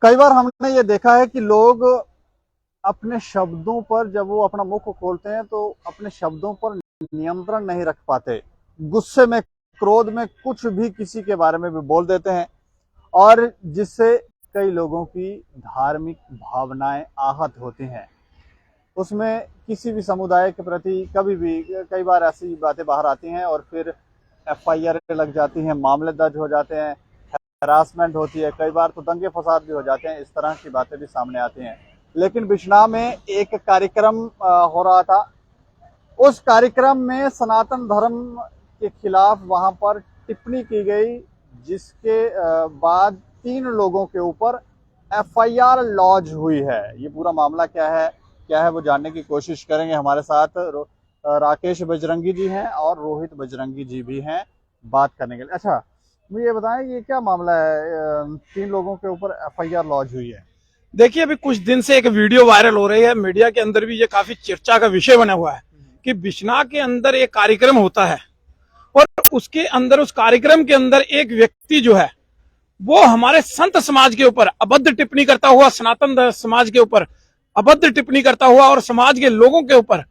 कई बार हमने ये देखा है कि लोग अपने शब्दों पर जब वो अपना मुख खोलते हैं तो अपने शब्दों पर नियंत्रण नहीं रख पाते। गुस्से में, क्रोध में कुछ भी किसी के बारे में भी बोल देते हैं और जिससे कई लोगों की धार्मिक भावनाएं आहत होती हैं। उसमें किसी भी समुदाय के प्रति कभी भी कई बार ऐसी बातें बाहर आती हैं और फिर एफआईआर लग जाती हैं, मामले दर्ज हो जाते हैं, हरासमेंट होती है, कई बार तो दंगे फसाद भी हो जाते हैं। इस तरह की बातें भी सामने आती हैं। लेकिन बिश्नाह में एक कार्यक्रम हो रहा था। उस कार्यक्रम में सनातन धर्म के खिलाफ वहां पर टिप्पणी की गई, जिसके बाद 3 लोगों के ऊपर एफआईआर लॉन्च हुई है। ये पूरा मामला क्या है वो जानने की कोशिश करेंगे। हमारे साथ राकेश बजरंगी जी हैं और रोहित बजरंगी जी भी हैं बात करने के लिए। अच्छा, मुझे ये बताएं ये क्या मामला है, 3 लोगों के ऊपर एफआईआर लॉन्च हुई है? देखिए, अभी कुछ दिन से एक वीडियो वायरल हो रही है, मीडिया के अंदर भी ये काफी चर्चा का विषय बना हुआ है कि बिश्नाह के अंदर एक कार्यक्रम होता है और उसके अंदर, उस कार्यक्रम के अंदर एक व्यक्ति जो है वो हमारे संत समाज के ऊपर अभद्र टिप्पणी करता हुआ, सनातन समाज के ऊपर अभद्र टिप्पणी करता हुआ और समाज के लोगों के ऊपर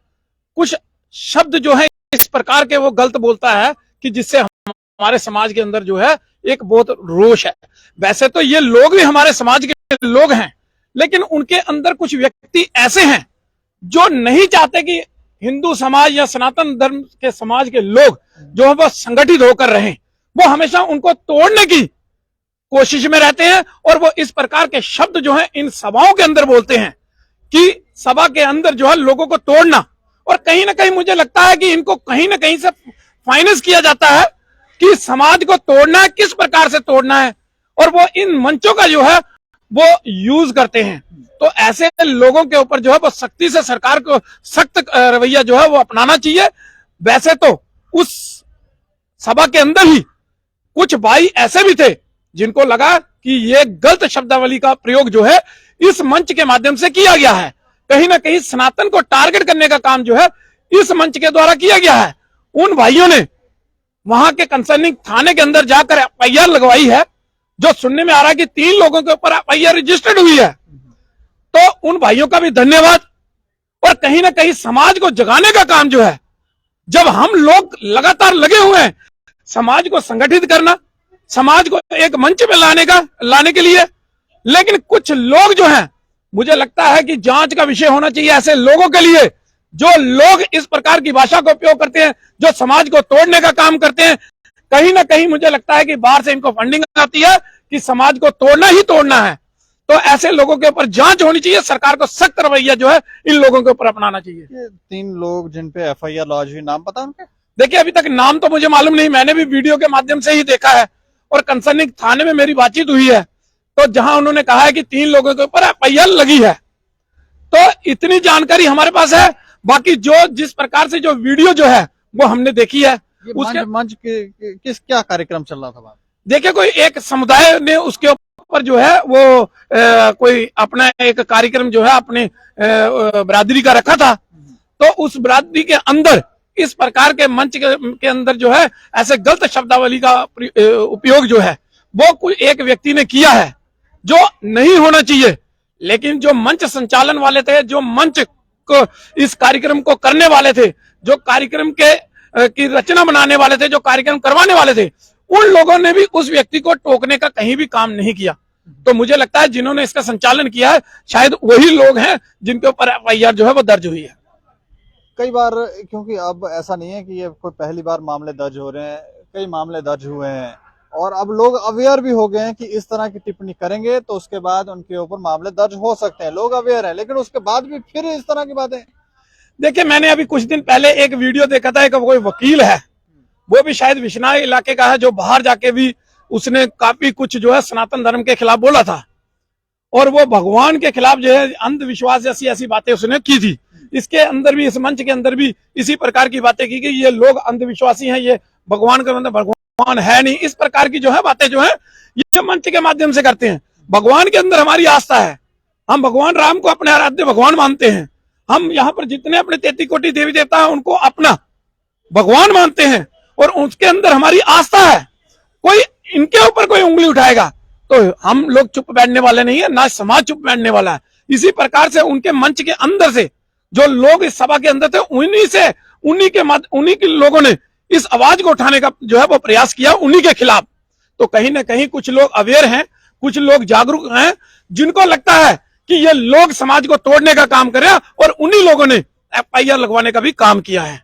कुछ शब्द जो है इस प्रकार के वो गलत बोलता है कि जिससे हमारे समाज के अंदर जो है एक बहुत रोष है। वैसे तो ये लोग भी हमारे समाज के लोग हैं, लेकिन उनके अंदर कुछ व्यक्ति ऐसे हैं जो नहीं चाहते कि हिंदू समाज या सनातन धर्म के समाज के लोग जो है वो संगठित होकर रहें। वो हमेशा उनको तोड़ने की कोशिश में रहते हैं और वो इस प्रकार के शब्द जो है इन सभाओं के अंदर बोलते हैं कि सभा के अंदर जो है लोगों को तोड़ना। और कहीं ना कहीं मुझे लगता है कि इनको कहीं ना कहीं से फाइनेंस किया जाता है कि समाज को तोड़ना है, किस प्रकार से तोड़ना है, और वो इन मंचों का जो है वो यूज करते हैं। तो ऐसे लोगों के ऊपर जो है वो सख्ती से सरकार को सख्त रवैया जो है वो अपनाना चाहिए। वैसे तो उस सभा के अंदर ही कुछ भाई ऐसे भी थे जिनको लगा कि ये गलत शब्दावली का प्रयोग जो है इस मंच के माध्यम से किया गया है। कहीं ना कहीं सनातन को टारगेट करने का काम जो है इस मंच के द्वारा किया गया है। उन भाइयों ने वहां के कंसर्निंग थाने के अंदर जाकर एफआईआर लगवाई है, जो सुनने में आ रहा है कि 3 लोगों के ऊपर एफआईआर रजिस्टर्ड हुई है। तो उन भाइयों का भी धन्यवाद। और कहीं ना कहीं समाज को जगाने का काम जो है, जब हम लोग लगातार लगे हुए हैं समाज को संगठित करना, समाज को एक मंच पे लाने के लिए, लेकिन कुछ लोग जो हैं, मुझे लगता है कि जांच का विषय होना चाहिए ऐसे लोगों के लिए जो लोग इस प्रकार की भाषा का उपयोग करते हैं, जो समाज को तोड़ने का काम करते हैं। कहीं ना कहीं मुझे लगता है कि बाहर से इनको फंडिंग आती है कि समाज को तोड़ना ही तोड़ना है। तो ऐसे लोगों के ऊपर जांच होनी चाहिए, सरकार को सख्त रवैया जो है इन लोगों के ऊपर अपनाना चाहिए। ये 3 लोग जिन पे एफआईआर लॉन्च हुई, नाम पता उनके? देखिए, अभी तक नाम तो मुझे मालूम नहीं, मैंने भी वीडियो के माध्यम से ही देखा है और कंसर्निंग थाने में मेरी बातचीत हुई है, तो जहां उन्होंने कहा है कि 3 लोगों के ऊपर एफआईआर लगी है। तो इतनी जानकारी हमारे पास है। बाकी जो जिस प्रकार से जो वीडियो जो है वो हमने देखी है, उसके मंच के किस क्या कार्यक्रम चल रहा था? देखिए, कोई एक समुदाय ने उसके ऊपर जो है वो कोई अपना एक कार्यक्रम जो है अपने बरादरी का रखा था। तो उस बरादरी के अंदर इस प्रकार के मंच के अंदर जो है ऐसे गलत शब्दावली का उपयोग जो है वो कोई एक व्यक्ति ने किया है, जो नहीं होना चाहिए। लेकिन जो मंच संचालन वाले थे, जो मंच को इस कार्यक्रम को करने वाले थे, जो कार्यक्रम के की रचना बनाने वाले थे, जो कार्यक्रम करवाने वाले थे, उन लोगों ने भी उस व्यक्ति को टोकने का कहीं भी काम नहीं किया। तो मुझे लगता है जिन्होंने इसका संचालन किया है शायद वही लोग हैं जिनके ऊपर एफआईआर जो है वो दर्ज हुई है। कई बार, क्योंकि अब ऐसा नहीं है कि ये कोई पहली बार मामले दर्ज हो रहे हैं, कई मामले दर्ज हुए हैं और अब लोग अवेयर भी हो गए हैं कि इस तरह की टिप्पणी करेंगे तो उसके बाद उनके ऊपर मामले दर्ज हो सकते हैं। लोग अवेयर हैं, लेकिन उसके बाद भी फिर इस तरह की बातें। देखिए, मैंने अभी कुछ दिन पहले एक वीडियो देखा था, एक कोई वकील है, वो भी शायद बिश्नाह इलाके का है, जो बाहर जाके भी उसने काफी कुछ जो है सनातन धर्म के खिलाफ बोला था और वो भगवान के खिलाफ जो है अंधविश्वास जैसी ऐसी बातें उसने की थी। इसके अंदर भी, इस मंच के अंदर भी इसी प्रकार की बातें की कि ये लोग अंधविश्वासी हैं, ये भगवान का मतलब भगवान है नहीं, इस प्रकार की जो है बातें जो है ये मंच के माध्यम से करते हैं। भगवान के अंदर हमारी आस्था है, हम भगवान राम को अपने आराध्य भगवान मानते हैं। हम यहाँ पर जितने अपने 33 कोटि देवी देवता हैं उनको अपना भगवान मानते हैं और उसके अंदर हमारी आस्था है। कोई इनके ऊपर कोई उंगली उठाएगा तो हम लोग चुप बैठने वाले नहीं है, ना समाज चुप बैठने वाला है। इसी प्रकार से उनके मंच के अंदर से जो लोग इस सभा के अंदर थे, उन्हीं के लोगों ने इस आवाज को उठाने का जो है वो प्रयास किया, उन्हीं के खिलाफ। तो कहीं ना कहीं कुछ लोग अवेयर हैं, कुछ लोग जागरूक हैं, जिनको लगता है कि ये लोग समाज को तोड़ने का काम कर रहे हैं, और उन्हीं लोगों ने एफआईआर लगवाने का भी काम किया है।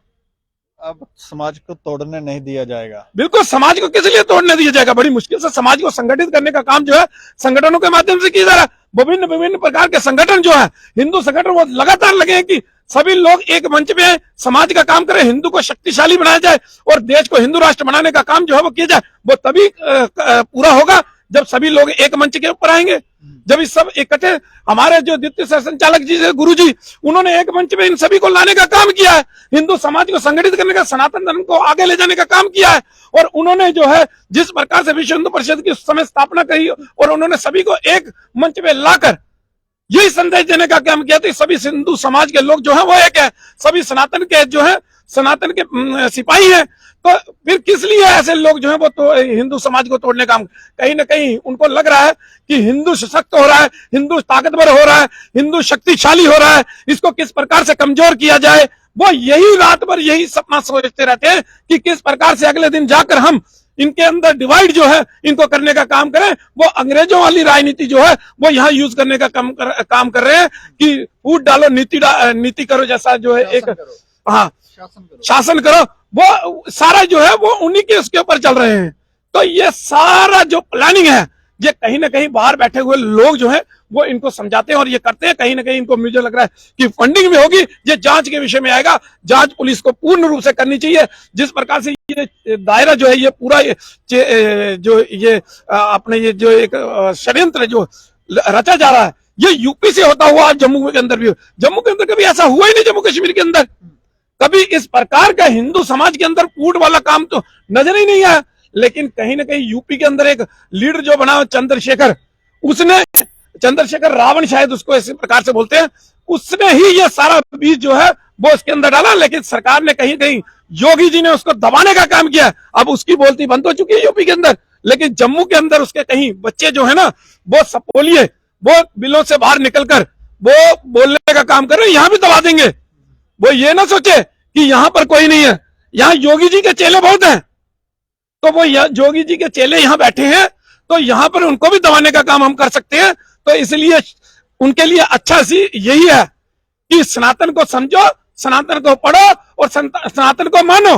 अब समाज को तोड़ने नहीं दिया जाएगा। बिल्कुल, समाज को किस लिए तोड़ने दिया जाएगा? बड़ी मुश्किल से समाज को संगठित करने का काम जो है संगठनों के माध्यम से किया जा रहा है। विभिन्न विभिन्न प्रकार के संगठन जो है, हिंदू संगठन, वो लगातार लगे हैं कि सभी लोग एक मंच पे समाज का काम करें, हिंदू को शक्तिशाली बनाया जाए और देश को हिंदू राष्ट्र बनाने का काम जो है वो किया जाए। वो तभी पूरा होगा जब सभी लोग एक मंच के ऊपर आएंगे, जब इस सब इकट्ठे। हमारे जो द्वितीय संचालक जी है, गुरु जी, उन्होंने एक मंच में इन सभी को लाने का काम किया है, हिंदू समाज को संगठित करने का, सनातन धर्म को आगे ले जाने का काम किया है। और उन्होंने जो है जिस प्रकार से विश्व हिंदू परिषद की उस समय स्थापना करी, और उन्होंने सभी को एक मंच पे लाकर यही संदेश देने का काम किया। तो सभी हिंदू समाज के लोग जो है वो एक है, सभी सनातन के जो है, सनातन के सिपाही हैं। तो फिर किस लिए ऐसे लोग जो है वो तो हिंदू समाज को तोड़ने का, कहीं ना कहीं उनको लग रहा है कि हिंदू सशक्त हो रहा है, हिंदू ताकतवर हो रहा है, हिंदू शक्तिशाली हो रहा है, इसको किस प्रकार से कमजोर किया जाए। वो यही रात भर यही सपना सोचते रहते हैं कि किस प्रकार से अगले दिन जाकर हम इनके अंदर डिवाइड जो है इनको करने का काम करें। वो अंग्रेजों वाली राजनीति जो है वो यहाँ यूज करने का काम कर रहे हैं कि फूट डालो नीति करो, जैसा जो है एक, हाँ, शासन करो। वो सारा जो है वो उन्हीं के उसके ऊपर चल रहे हैं। तो ये सारा जो प्लानिंग है, ये कहीं ना कहीं बाहर बैठे हुए लोग जो है वो इनको समझाते हैं और ये करते हैं। कहीं ना कहीं इनको मुझे लग रहा है कि फंडिंग भी होगी, ये जांच के विषय में आएगा। जांच पुलिस को पूर्ण रूप से करनी चाहिए। जिस प्रकार से ये दायरा जो है, ये पूरा जो ये अपने ये जो एक षड्यंत्र जो रचा जा रहा है, ये यूपी से होता हुआ जम्मू के अंदर भी, जम्मू के अंदर कभी ऐसा हुआ ही नहीं। जम्मू कश्मीर के अंदर कभी इस प्रकार का हिंदू समाज के अंदर कूट वाला काम तो नजर ही नहीं आया। लेकिन कहीं ना कहीं यूपी के अंदर एक लीडर जो बना चंद्रशेखर, उसने, चंद्रशेखर रावण शायद उसको इसी प्रकार से बोलते हैं, उसने ही ये सारा बीज जो है वो उसके अंदर डाला। लेकिन सरकार ने कहीं कहीं, योगी जी ने उसको दबाने का काम किया। अब उसकी बोलती बंद हो चुकी है यूपी के अंदर। लेकिन जम्मू के अंदर उसके कहीं बच्चे जो है ना, वो सपोलिए, वो बिलों से बाहर निकलकर वो बोलने का काम कर रहे हैं, यहां भी दबा देंगे। वो ये ना सोचे कि यहां पर कोई नहीं है, यहां योगी जी के चेले बहुत हैं। तो वो योगी जी के चेले यहां बैठे हैं, तो यहां पर उनको भी दबाने का काम हम कर सकते हैं। तो इसलिए उनके लिए अच्छा सी यही है कि सनातन को समझो, सनातन को पढ़ो और सनातन को मानो।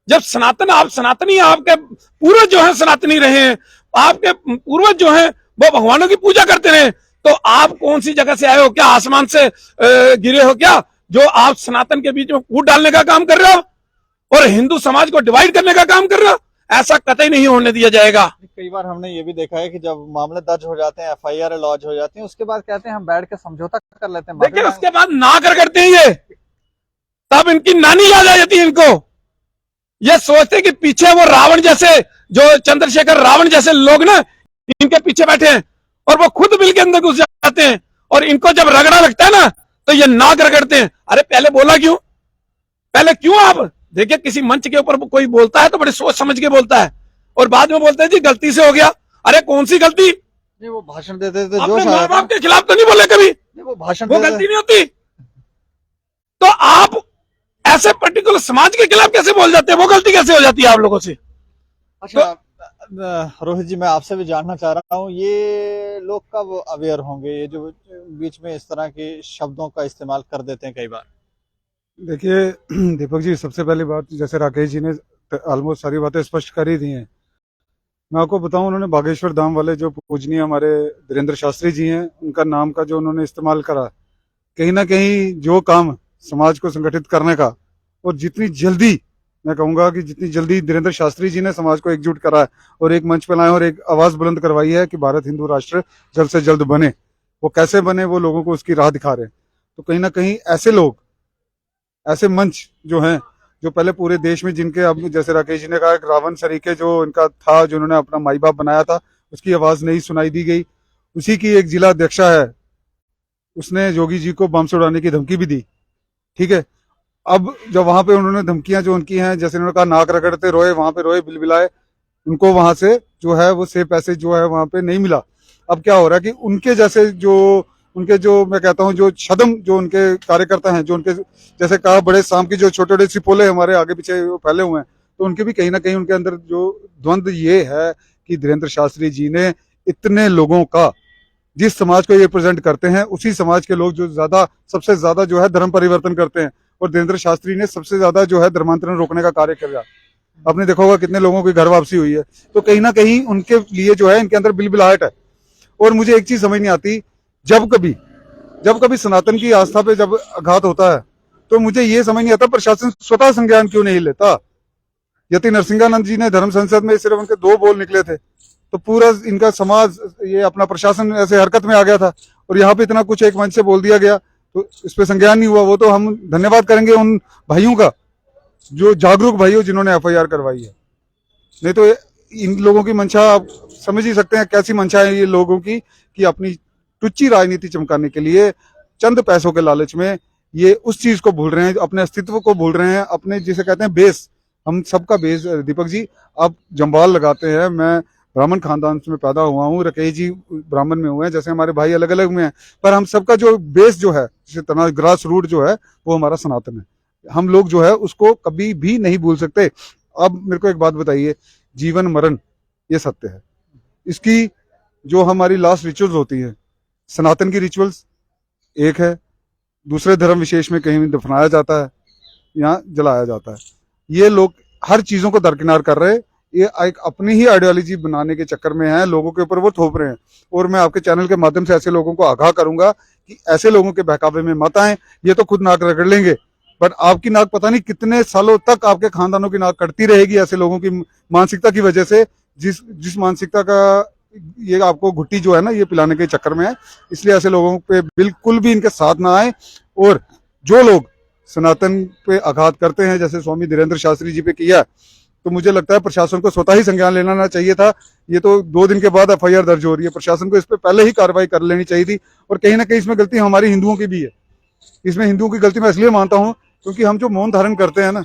जब सनातन, आप सनातनी, आपके पूर्वज जो है सनातनी रहे हैं, आपके पूर्वज जो है वो भगवानों की पूजा करते रहे, तो आप कौन सी जगह से आए हो? क्या आसमान से गिरे हो क्या, जो आप सनातन के बीच में फूट डालने का काम कर रहे हो और हिंदू समाज को डिवाइड करने का काम कर रहे हो? ऐसा कतई नहीं होने दिया जाएगा। कई बार हमने ये भी देखा है कि जब मामले दर्ज हो जाते हैं, एफआईआर लॉन्च हो जाती है, उसके बाद कहते हैं हम बैठ के समझौता कर लेते हैं। देखिए, उसके बाद ना करते हैं ये, तब इनकी नानी याद आ जाती है इनको। ये सोचते कि पीछे वो रावण जैसे, जो चंद्रशेखर रावण जैसे लोग ना इनके पीछे बैठे हैं, और वो खुद बिल के अंदर घुस जाते हैं, और इनको जब रगड़ा लगता है ना तो ये नाक रगड़ते हैं। अरे पहले बोला क्यों? पहले क्यों? आप देखिए, किसी मंच के ऊपर कोई बोलता है तो बड़े सोच समझ के बोलता है, और बाद में बोलते हैं जी गलती से हो गया। अरे कौन सी गलती? नहीं, वो भाषण देते थे, अपने माँ बाप के खिलाफ तो नहीं बोले कभी? वो भाषण, वो गलती नहीं होती। तो आप ऐसे पर्टिकुलर समाज के खिलाफ कैसे बोल जाते हैं? वो गलती कैसे हो जाती है आप लोगों से? अच्छा, रोहित जी, मैं आपसे भी जानना चाह रहा हूँ, ये लोग कब अवेयर होंगे, ये जो बीच में इस तरह के शब्दों का इस्तेमाल कर देते हैं कई बार? देखिए दीपक जी, सबसे पहली बात, जैसे राकेश जी ने ऑलमोस्ट सारी बातें स्पष्ट कर ही दी हैं। मैं आपको बताऊं, उन्होंने बागेश्वर धाम वाले जो पूजनीय हमारे धीरेन्द्र शास्त्री जी हैं, उनका नाम का जो उन्होंने इस्तेमाल करा, कहीं ना कहीं जो काम समाज को संगठित करने का, और जितनी जल्दी, मैं कहूंगा कि जितनी जल्दी धीरेन्द्र शास्त्री जी ने समाज को एकजुट करा है और एक मंच पर लाए और एक आवाज बुलंद करवाई है कि भारत हिंदू राष्ट्र जल्द से जल्द बने, वो कैसे बने, वो लोगों को उसकी राह दिखा रहे हैं। तो कहीं ना कहीं ऐसे लोग, ऐसे मंच जो हैं, जो पहले पूरे देश में, जिनके, अब जैसे राकेश जी ने कहा, रावण सरीके जो इनका था, जो उन्होंने अपना माई बाप बनाया था, उसकी आवाज नहीं सुनाई दी गई। उसी की एक जिला अध्यक्षा है, उसने योगी जी को बम से उड़ाने की धमकी भी दी। ठीक है, अब जब वहां पे उन्होंने धमकियां जो उनकी हैं, जैसे उन्होंने कहा नाक रगड़ते रोए, वहां पे रोए, बिलबिलाए, उनको वहां से जो है वो सेफ पैसेज जो है वहां पे नहीं मिला। अब क्या हो रहा है कि उनके जैसे जो मैं कहता हूँ जो छदम जो उनके कार्यकर्ता हैं, जो उनके जैसे कहा बड़े शाम की जो छोटे छोटे सिपोले हमारे आगे पीछे फैले हुए हैं, तो उनके भी कहीं ना कहीं उनके अंदर जो द्वंद्व ये है कि धीरेन्द्र शास्त्री जी ने इतने लोगों का, जिस समाज को ये रिप्रेजेंट करते हैं उसी समाज के लोग जो सबसे ज्यादा जो है धर्म परिवर्तन करते हैं, और धीरेन्द्र शास्त्री ने सबसे ज्यादा जो है धर्मांतरण रोकने का कार्य किया। आपने देखा होगा कितने लोगों की घर वापसी हुई है। तो कहीं ना कहीं उनके लिए जो है इनके अंदर बिलबिलाहट है। और मुझे एक चीज समझ नहीं आती, जब कभी सनातन की आस्था पे जब आघात होता है तो मुझे ये समझ नहीं आता प्रशासन स्वतः संज्ञान क्यों नहीं लेता। यति नरसिंहानंद जी ने धर्म संसद में सिर्फ उनके 2 बोल निकले थे तो पूरा इनका समाज, ये अपना प्रशासन ऐसे हरकत में आ गया था, और यहाँ पे इतना कुछ एक मंच से बोल दिया गया तो इस पे संज्ञान नहीं हुआ। वो तो हम धन्यवाद करेंगे उन भाइयों का, जो जागरूक भाइयों जिन्होंने FIR करवाई है। नहीं तो इन लोगों की मंशा आप समझ ही सकते हैं कैसी मंशा है ये लोगों की, कि अपनी टुच्ची राजनीति चमकाने के लिए चंद पैसों के लालच में ये उस चीज को भूल रहे हैं, अपने अस्तित्व को भूल रहे हैं, अपने जिसे कहते हैं बेस, हम सबका बेस। दीपक जी आप जंबाल लगाते हैं, मैं ब्राह्मण खानदान में पैदा हुआ हूँ, राकेश जी ब्राह्मण में हुए हैं, जैसे हमारे भाई अलग अलग में हैं, पर हम सबका जो बेस जो है, जिसे तना ग्रास रूट जो है वो हमारा सनातन है। हम लोग जो है उसको कभी भी नहीं भूल सकते। अब मेरे को एक बात बताइए, जीवन मरण ये सत्य है, इसकी जो हमारी लास्ट रिचुअल्स होती है, सनातन की रिचुअल्स एक है, दूसरे धर्म विशेष में कहीं दफनाया जाता है, यहाँ जलाया जाता है। ये लोग हर चीजों को दरकिनार कर रहे हैं, ये एक अपनी ही आइडियोलॉजी बनाने के चक्कर में है, लोगों के ऊपर वो थोप रहे हैं। और मैं आपके चैनल के माध्यम से ऐसे लोगों को आगाह करूंगा कि ऐसे लोगों के बहकावे में मत आए। ये तो खुद नाक रगड़ लेंगे, बट आपकी नाक पता नहीं कितने सालों तक आपके खानदानों की नाक कटती रहेगी ऐसे लोगों की मानसिकता की वजह से, जिस मानसिकता का ये आपको घुट्टी जो है ना ये पिलाने के चक्कर में है। इसलिए ऐसे लोगों पे बिल्कुल भी इनके साथ ना आए। और जो लोग सनातन पे आघात करते हैं, जैसे स्वामी धीरेन्द्र शास्त्री जी पे किया, तो मुझे लगता है प्रशासन को स्वतः ही संज्ञान लेना चाहिए था। ये तो 2 दिन के बाद FIR दर्ज हो रही है, प्रशासन को इस पे पहले ही कार्रवाई कर लेनी चाहिए थी। और कहीं ना कहीं इसमें गलती हमारी हिंदुओं की भी है। इसमें हिंदुओं की गलती मैं इसलिए मानता हूँ क्योंकि हम जो मौन धारण करते हैं ना,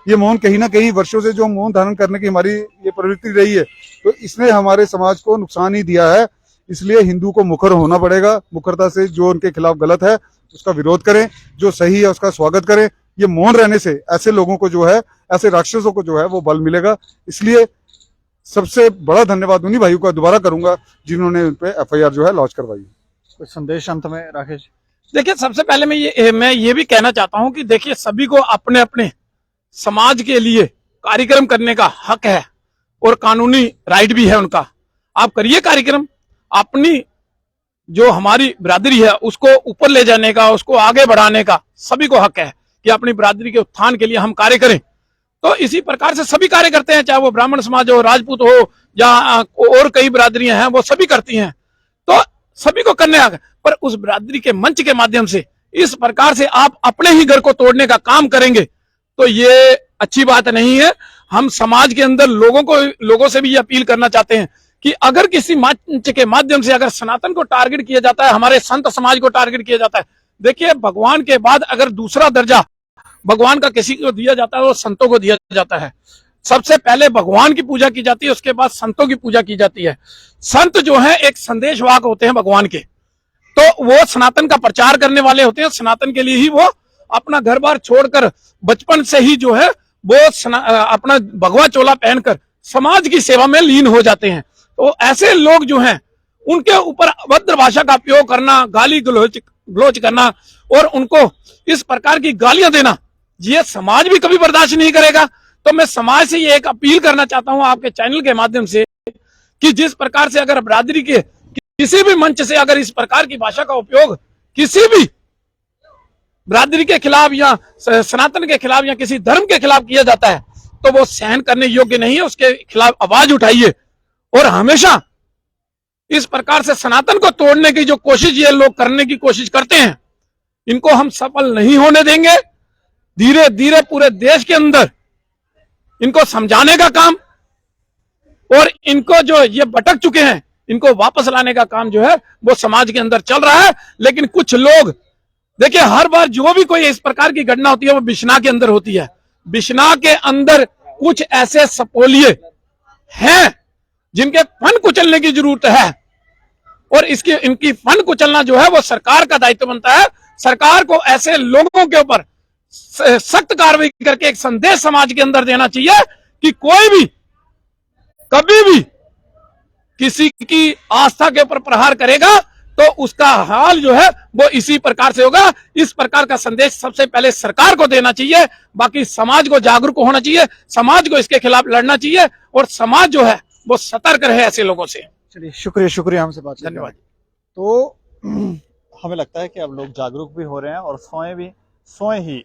ये मौन कहीं ना कहीं वर्षों से जो मौन धारण करने की हमारी ये प्रवृत्ति रही है, तो इसने हमारे समाज को नुकसान ही दिया है। इसलिए हिंदू को मुखर होना पड़ेगा। मुखरता से जो उनके खिलाफ गलत है उसका विरोध करें, जो सही है उसका स्वागत करें। ये मौन रहने से ऐसे लोगों को जो है, ऐसे राक्षसों को जो है वो बल मिलेगा। इसलिए सबसे बड़ा धन्यवाद उन्हीं भाइयों का दोबारा करूंगा जिन्होंने उन पे FIR जो है लॉन्च करवाई। कुछ संदेश अंत में राकेश? देखिए, सबसे पहले मैं ये भी कहना चाहता हूं कि देखिए, सभी को अपने अपने समाज के लिए कार्यक्रम करने का हक है और कानूनी राइट भी है उनका। आप करिए कार्यक्रम, अपनी जो हमारी बिरादरी है उसको ऊपर ले जाने का, उसको आगे बढ़ाने का सभी को हक है कि अपनी बिरादरी के उत्थान के लिए हम कार्य करें। तो इसी प्रकार से सभी कार्य करते हैं, चाहे वो ब्राह्मण समाज हो, राजपूत हो, या और कई बिरादरियां हैं, वो सभी करती हैं। तो सभी को करने आ गए, पर उस बिरादरी के मंच के माध्यम से इस प्रकार से आप अपने ही घर को तोड़ने का काम करेंगे तो ये अच्छी बात नहीं है। हम समाज के अंदर लोगों से भी ये अपील करना चाहते हैं कि अगर किसी मंच के माध्यम से अगर सनातन को टारगेट किया जाता है, हमारे संत समाज को टारगेट किया जाता है, देखिए भगवान के बाद अगर दूसरा दर्जा भगवान का किसी को दिया जाता है वो संतों को दिया जाता है। सबसे पहले भगवान की पूजा की जाती है, उसके बाद संतों की पूजा की जाती है। संत जो है एक संदेशवाहक होते हैं भगवान के, तो वो सनातन का प्रचार करने वाले होते हैं। सनातन के लिए ही वो अपना घर बार छोड़कर बचपन से ही जो है वो अपना भगवा चोला पहनकर समाज की सेवा में लीन हो जाते हैं। तो ऐसे लोग जो हैं उनके ऊपर अभद्र भाषा का उपयोग करना, गाली गलौज करना और उनको इस प्रकार की गालियां देना, ये समाज भी कभी बर्दाश्त नहीं करेगा। तो मैं समाज से ये एक अपील करना चाहता हूं आपके चैनल के माध्यम से कि जिस प्रकार से अगर बिरादरी के किसी भी मंच से अगर इस प्रकार की भाषा का उपयोग किसी भी बिरादरी के खिलाफ या सनातन के खिलाफ या किसी धर्म के खिलाफ किया जाता है तो वो सहन करने योग्य नहीं है। उसके खिलाफ आवाज उठाइए और हमेशा इस प्रकार से सनातन को तोड़ने की जो कोशिश ये लोग करने की कोशिश करते हैं, इनको हम सफल नहीं होने देंगे। धीरे धीरे पूरे देश के अंदर इनको समझाने का काम और इनको जो ये भटक चुके हैं इनको वापस लाने का काम जो है वो समाज के अंदर चल रहा है। लेकिन कुछ लोग देखिए, हर बार जो भी कोई इस प्रकार की घटना होती है वो बिश्ना के अंदर होती है। बिश्ना के अंदर कुछ ऐसे सपोलिए हैं जिनके फंड कुचलने की जरूरत है, और इसकी इनकी फंड कुचलना जो है वो सरकार का दायित्व बनता है। सरकार को ऐसे लोगों के ऊपर सख्त कार्रवाई करके एक संदेश समाज के अंदर देना चाहिए कि कोई भी कभी भी किसी की आस्था के ऊपर प्रहार करेगा तो उसका हाल जो है वो इसी प्रकार से होगा। इस प्रकार का संदेश सबसे पहले सरकार को देना चाहिए, बाकी समाज को जागरूक होना चाहिए, समाज को इसके खिलाफ लड़ना चाहिए, और समाज जो है वो सतर्क रहे ऐसे लोगों से। चलिए, शुक्रिया हमसे बात करने के लिए। धन्यवाद। तो हमें लगता है कि अब लोग जागरूक भी हो रहे हैं और सोए ही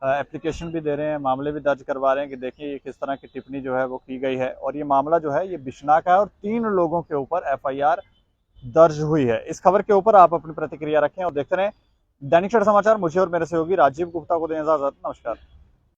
एप्लीकेशन भी दे रहे हैं, मामले भी दर्ज करवा रहे हैं कि देखिए किस तरह की टिप्पणी जो है वो की गई है। और ये मामला जो है ये बिश्नाह का है और 3 लोगों के ऊपर FIR दर्ज हुई है। इस खबर के ऊपर आप अपनी प्रतिक्रिया रखें और देखते रहें दैनिक सवेरा समाचार। मुझे और मेरे सहयोगी राजीव गुप्ता को दें इजाजत। नमस्कार।